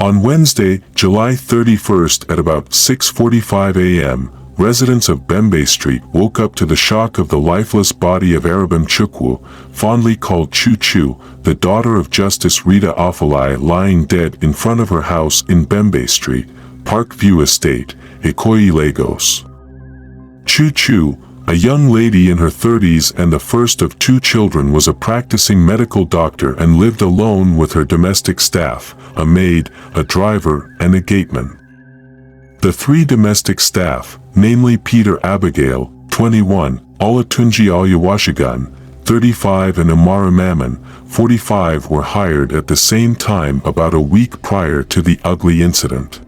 On Wednesday, July 31st at about 6:45 a.m., residents of Bembe Street woke up to the shock of the lifeless body of Aribemchukwu, fondly called Chuchu, the daughter of Justice Rita Ofili, lying dead in front of her house in Bembe Street, Park View Estate, Ikoyi, Lagos. Chuchu, a young lady in her 30s and the first of two children, was a practicing medical doctor and lived alone with her domestic staff, a maid, a driver, and a gateman. The three domestic staff, namely Peter Abigail, 21, Olatunji Oluwashigun, 35, and Amara Mammon, 45, were hired at the same time about a week prior to the ugly incident.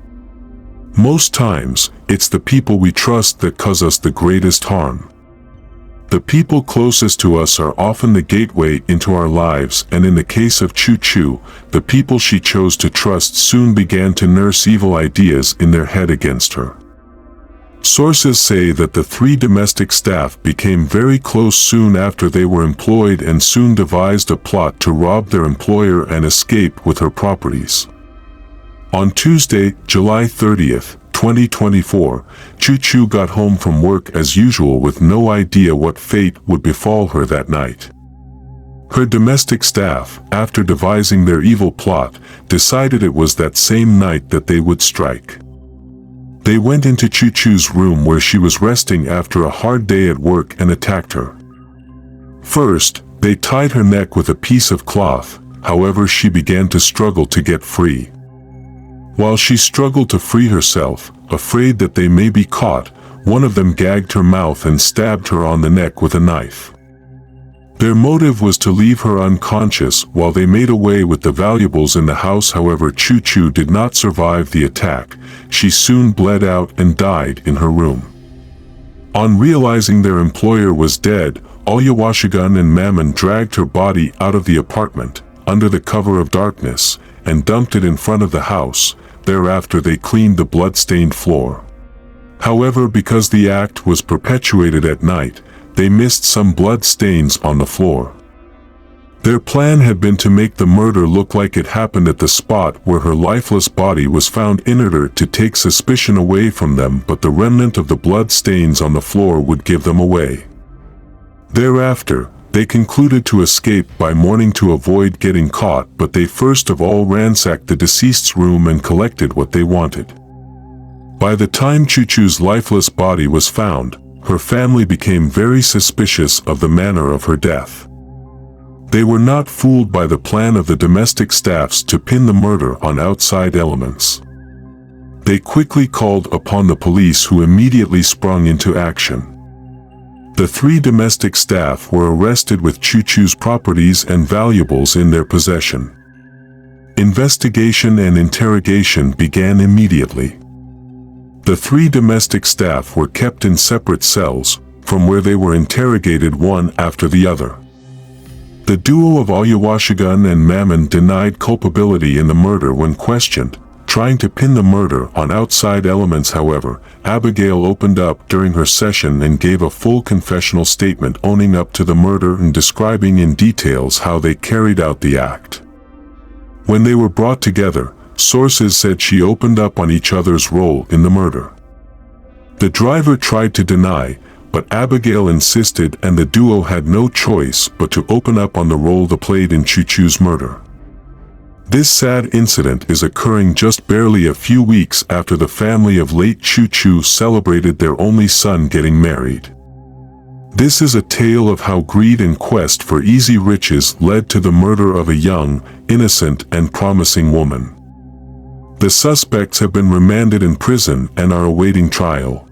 Most times, it's the people we trust that cause us the greatest harm. The people closest to us are often the gateway into our lives, and in the case of Chuchu, the people she chose to trust soon began to nurse evil ideas in their head against her. Sources say that the three domestic staff became very close soon after they were employed and soon devised a plot to rob their employer and escape with her properties. On Tuesday, July 30th, 2024, Chuchu got home from work as usual with no idea what fate would befall her that night. Her domestic staff, after devising their evil plot, decided it was that same night that they would strike. They went into Chuchu's room where she was resting after a hard day at work and attacked her. First, they tied her neck with a piece of cloth, however she began to struggle to get free. While she struggled to free herself, afraid that they may be caught, one of them gagged her mouth and stabbed her on the neck with a knife. Their motive was to leave her unconscious while they made away with the valuables in the house. However, Chuchu did not survive the attack. She soon bled out and died in her room. On realizing their employer was dead, Oluwashigun and Mammon dragged her body out of the apartment, under the cover of darkness, and dumped it in front of the house. Thereafter they cleaned the blood-stained floor. However, because the act was perpetuated at night, they missed some blood stains on the floor. Their plan had been to make the murder look like it happened at the spot where her lifeless body was found inert to take suspicion away from them, but the remnant of the blood stains on the floor would give them away. Thereafter, they concluded to escape by morning to avoid getting caught, but they first of all ransacked the deceased's room and collected what they wanted. By the time Chuchu's lifeless body was found, her family became very suspicious of the manner of her death. They were not fooled by the plan of the domestic staffs to pin the murder on outside elements. They quickly called upon the police, who immediately sprung into action. The three domestic staff were arrested with Chuchu's properties and valuables in their possession. Investigation and interrogation began immediately. The three domestic staff were kept in separate cells, from where they were interrogated one after the other. The duo of Oluwashigun and Mammon denied culpability in the murder when questioned, trying to pin the murder on outside elements. However, Abigail opened up during her session and gave a full confessional statement owning up to the murder and describing in details how they carried out the act. When they were brought together, sources said she opened up on each other's role in the murder. The driver tried to deny, but Abigail insisted, and the duo had no choice but to open up on the role they played in Chuchu's murder. This sad incident is occurring just barely a few weeks after the family of late Chuchu celebrated their only son getting married. This is a tale of how greed and quest for easy riches led to the murder of a young, innocent, and promising woman. The suspects have been remanded in prison and are awaiting trial.